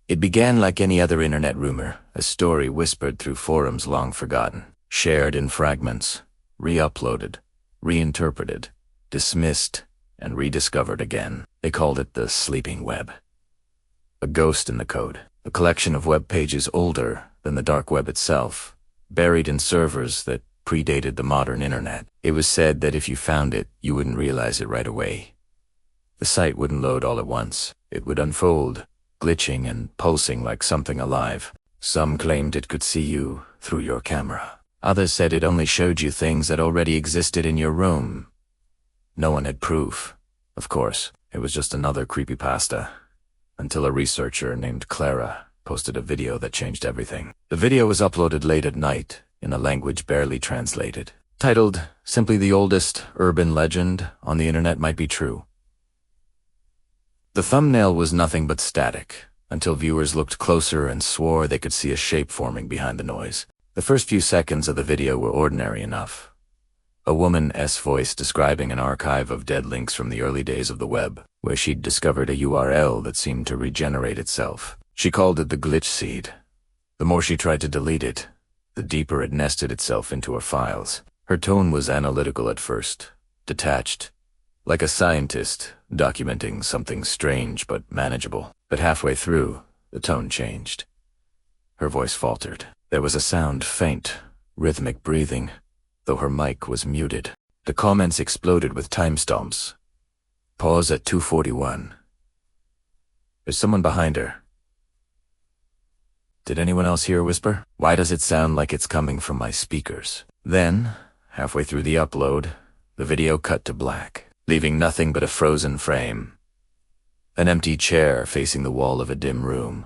It began like any other internet rumor, a story whispered through forums long forgotten, shared in fragments, re-uploaded, reinterpreted, dismissed, and rediscovered again. They called it the sleeping web. A ghost in the code, a collection of web pages older than the dark web itself, buried in servers that predated the modern internet. It was said that if you found it, you wouldn't realize it right away. The site wouldn't load all at once. It would unfold, glitching and pulsing like something alive. Some claimed it could see you through your camera. Others said it only showed you things that already existed in your room. No one had proof. Of course, it was just another creepypasta, until a researcher named Clara posted a video that changed everything. The video was uploaded late at night in a language barely translated, titled simply "The Oldest Urban Legend on the Internet Might Be True." The thumbnail was nothing but static, until viewers looked closer and swore they could see a shape forming behind the noise. The first few seconds of the video were ordinary enough. A woman's voice describing an archive of dead links from the early days of the web, where she'd discovered a URL that seemed to regenerate itself. She called it the glitch seed. The more she tried to delete it, the deeper it nested itself into her files. Her tone was analytical at first, detached, like a scientist documenting something strange but manageable. But halfway through, the tone changed. Her voice faltered. There was a sound, faint, rhythmic breathing, though her mic was muted. The comments exploded with timestamps. Pause at 2:41. There's someone behind her. Did anyone else hear a whisper? Why does it sound like it's coming from my speakers? Then, halfway through the upload, the video cut to black, leaving nothing but a frozen frame. An empty chair facing the wall of a dim room,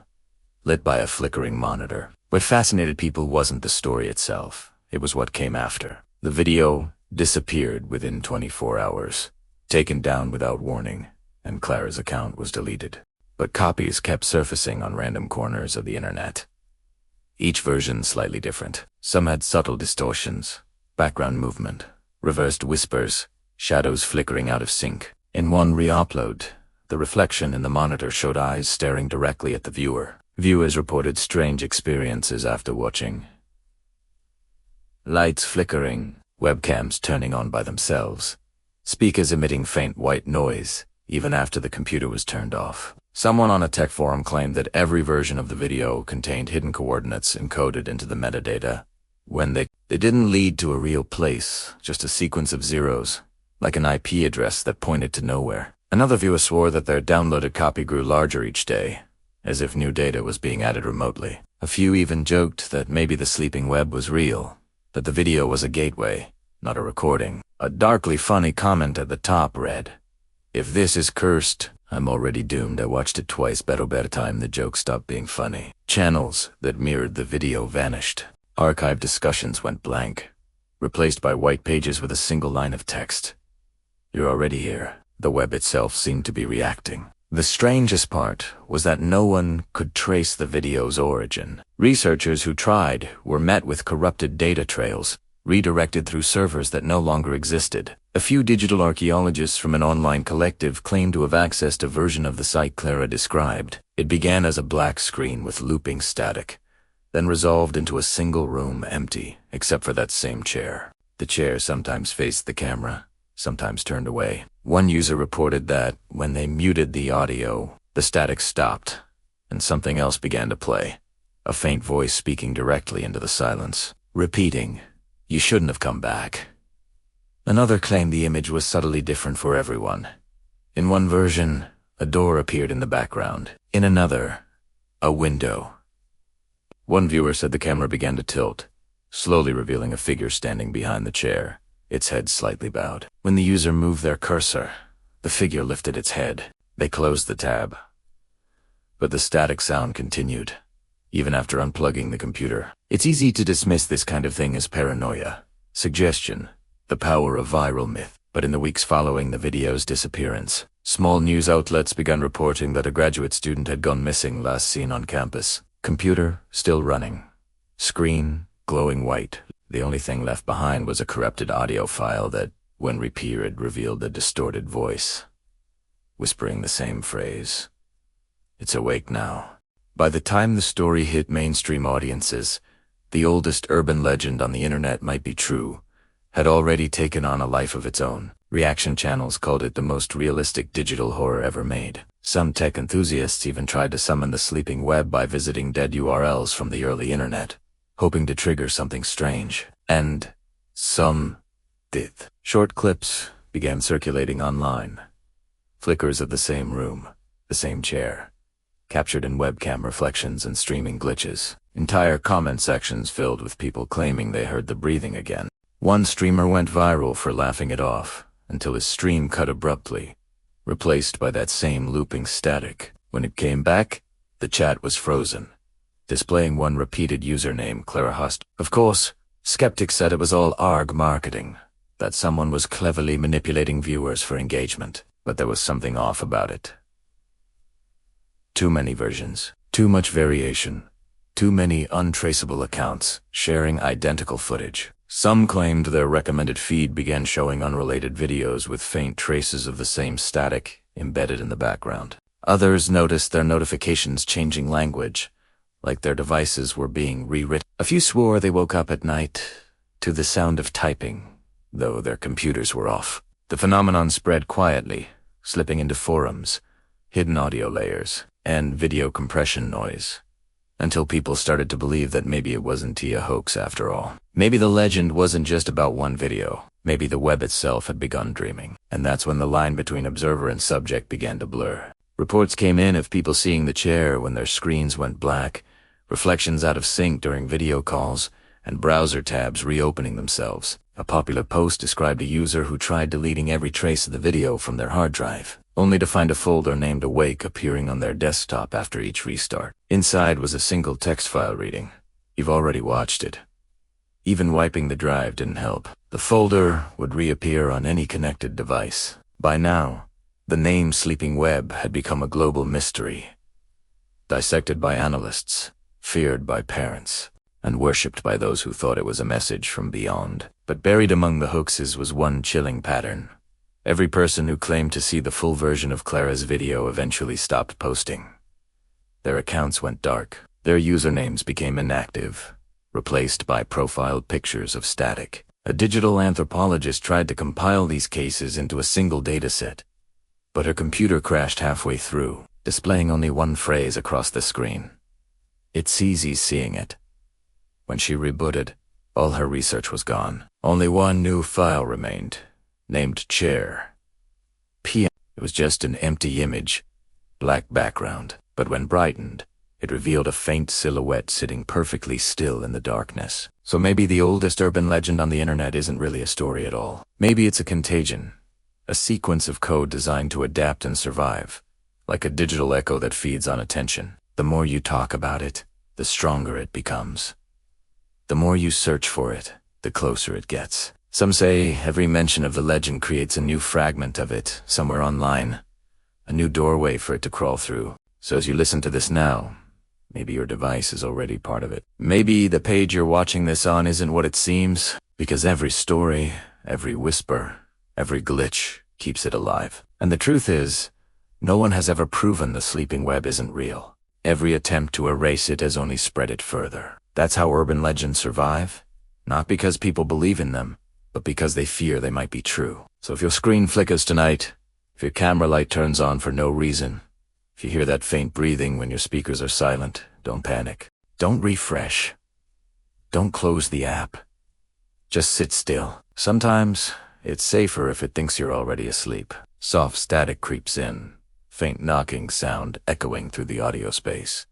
lit by a flickering monitor. What fascinated people wasn't the story itself. It was what came after. The video disappeared within 24 hours, taken down without warning, and Clara's account was deleted. But copies kept surfacing on random corners of the internet. Each version slightly different. Some had subtle distortions, background movement, reversed whispers, shadows flickering out of sync. In one re-upload, the reflection in the monitor showed eyes staring directly at the viewer. Viewers reported strange experiences after watching. Lights flickering, webcams turning on by themselves, speakers emitting faint white noise, even after the computer was turned off. Someone on a tech forum claimed that every version of the video contained hidden coordinates encoded into the metadata. When they didn't lead to a real place, just a sequence of zeros, like an IP address that pointed to nowhere. Another viewer swore that their downloaded copy grew larger each day, as if new data was being added remotely. A few even joked that maybe the sleeping web was real, that the video was a gateway, not a recording. A darkly funny comment at the top read, "If this is cursed, I'm already doomed. I watched it twice, better time the joke stopped being funny." Channels that mirrored the video vanished. Archive discussions went blank, replaced by white pages with a single line of text. "You're already here." The web itself seemed to be reacting. The strangest part was that no one could trace the video's origin. Researchers who tried were met with corrupted data trails, redirected through servers that no longer existed. A few digital archaeologists from an online collective claimed to have accessed a version of the site Clara described. It began as a black screen with looping static, then resolved into a single room empty, except for that same chair. The chair sometimes faced the camera, sometimes turned away. One user reported that when they muted the audio, the static stopped, and something else began to play. A faint voice speaking directly into the silence, repeating, "You shouldn't have come back." Another claimed the image was subtly different for everyone. In one version, a door appeared in the background. In another, a window. One viewer said the camera began to tilt, slowly revealing a figure standing behind the chair, its head slightly bowed. When the user moved their cursor, the figure lifted its head. They closed the tab. But the static sound continued, even after unplugging the computer. It's easy to dismiss this kind of thing as paranoia, suggestion, the power of viral myth. But in the weeks following the video's disappearance, small news outlets began reporting that a graduate student had gone missing, last seen on campus. Computer still running. Screen glowing white. The only thing left behind was a corrupted audio file that, when repaired, revealed a distorted voice, whispering the same phrase. "It's awake now." By the time the story hit mainstream audiences, the oldest urban legend on the internet might be true, had already taken on a life of its own. Reaction channels called it the most realistic digital horror ever made. Some tech enthusiasts even tried to summon the sleeping web by visiting dead URLs from the early internet, hoping to trigger something strange. And some did. Short clips began circulating online. Flickers of the same room, the same chair, captured in webcam reflections and streaming glitches. Entire comment sections filled with people claiming they heard the breathing again. One streamer went viral for laughing it off, until his stream cut abruptly, replaced by that same looping static. When it came back, the chat was frozen, displaying one repeated username, Clara Hust. Of course, skeptics said it was all ARG marketing, that someone was cleverly manipulating viewers for engagement. But there was something off about it. Too many versions, too much variation, too many untraceable accounts sharing identical footage. Some claimed their recommended feed began showing unrelated videos with faint traces of the same static embedded in the background. Others noticed their notifications changing language, like their devices were being rewritten. A few swore they woke up at night to the sound of typing, though their computers were off. The phenomenon spread quietly, slipping into forums, hidden audio layers, and video compression noise, until people started to believe that maybe it wasn't a hoax after all. Maybe the legend wasn't just about one video. Maybe the web itself had begun dreaming, and that's when the line between observer and subject began to blur. Reports came in of people seeing the chair when their screens went black, reflections out of sync during video calls, and browser tabs reopening themselves. A popular post described a user who tried deleting every trace of the video from their hard drive, only to find a folder named Awake appearing on their desktop after each restart. Inside was a single text file reading, "You've already watched it." Even wiping the drive didn't help. The folder would reappear on any connected device. By now, the name Sleeping Web had become a global mystery, dissected by analysts, feared by parents, and worshipped by those who thought it was a message from beyond. But buried among the hoaxes was one chilling pattern. Every person who claimed to see the full version of Clara's video eventually stopped posting. Their accounts went dark. Their usernames became inactive, replaced by profile pictures of static. A digital anthropologist tried to compile these cases into a single dataset, but her computer crashed halfway through, displaying only one phrase across the screen. It's easy seeing it. When she rebooted, all her research was gone. Only one new file remained, named Chair. PM. It was just an empty image, black background, but when brightened, it revealed a faint silhouette sitting perfectly still in the darkness. So maybe the oldest urban legend on the internet isn't really a story at all. Maybe it's a contagion, a sequence of code designed to adapt and survive, like a digital echo that feeds on attention. The more you talk about it, the stronger it becomes. The more you search for it, the closer it gets. Some say every mention of the legend creates a new fragment of it somewhere online, a new doorway for it to crawl through. So as you listen to this now, maybe your device is already part of it. Maybe the page you're watching this on isn't what it seems, because every story, every whisper, every glitch keeps it alive. And the truth is, no one has ever proven the sleeping web isn't real. Every attempt to erase it has only spread it further. That's how urban legends survive, not because people believe in them, but because they fear they might be true. So if your screen flickers tonight, if your camera light turns on for no reason, if you hear that faint breathing when your speakers are silent, don't panic. Don't refresh. Don't close the app. Just sit still. Sometimes it's safer if it thinks you're already asleep. Soft static creeps in, faint knocking sound echoing through the audio space.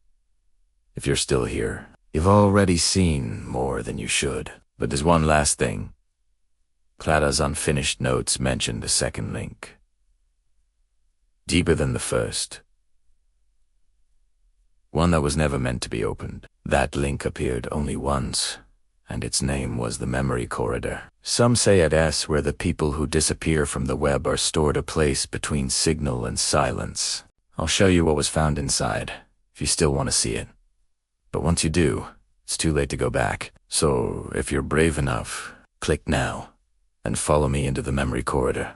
If you're still here, you've already seen more than you should. But there's one last thing. Clara's unfinished notes mentioned a second link. Deeper than the first. One that was never meant to be opened. That link appeared only once, and its name was the memory corridor. Some say at S where the people who disappear from the web are stored a place between signal and silence. I'll show you what was found inside, if you still want to see it. But once you do, it's too late to go back. So if you're brave enough, click now and follow me into the memory corridor.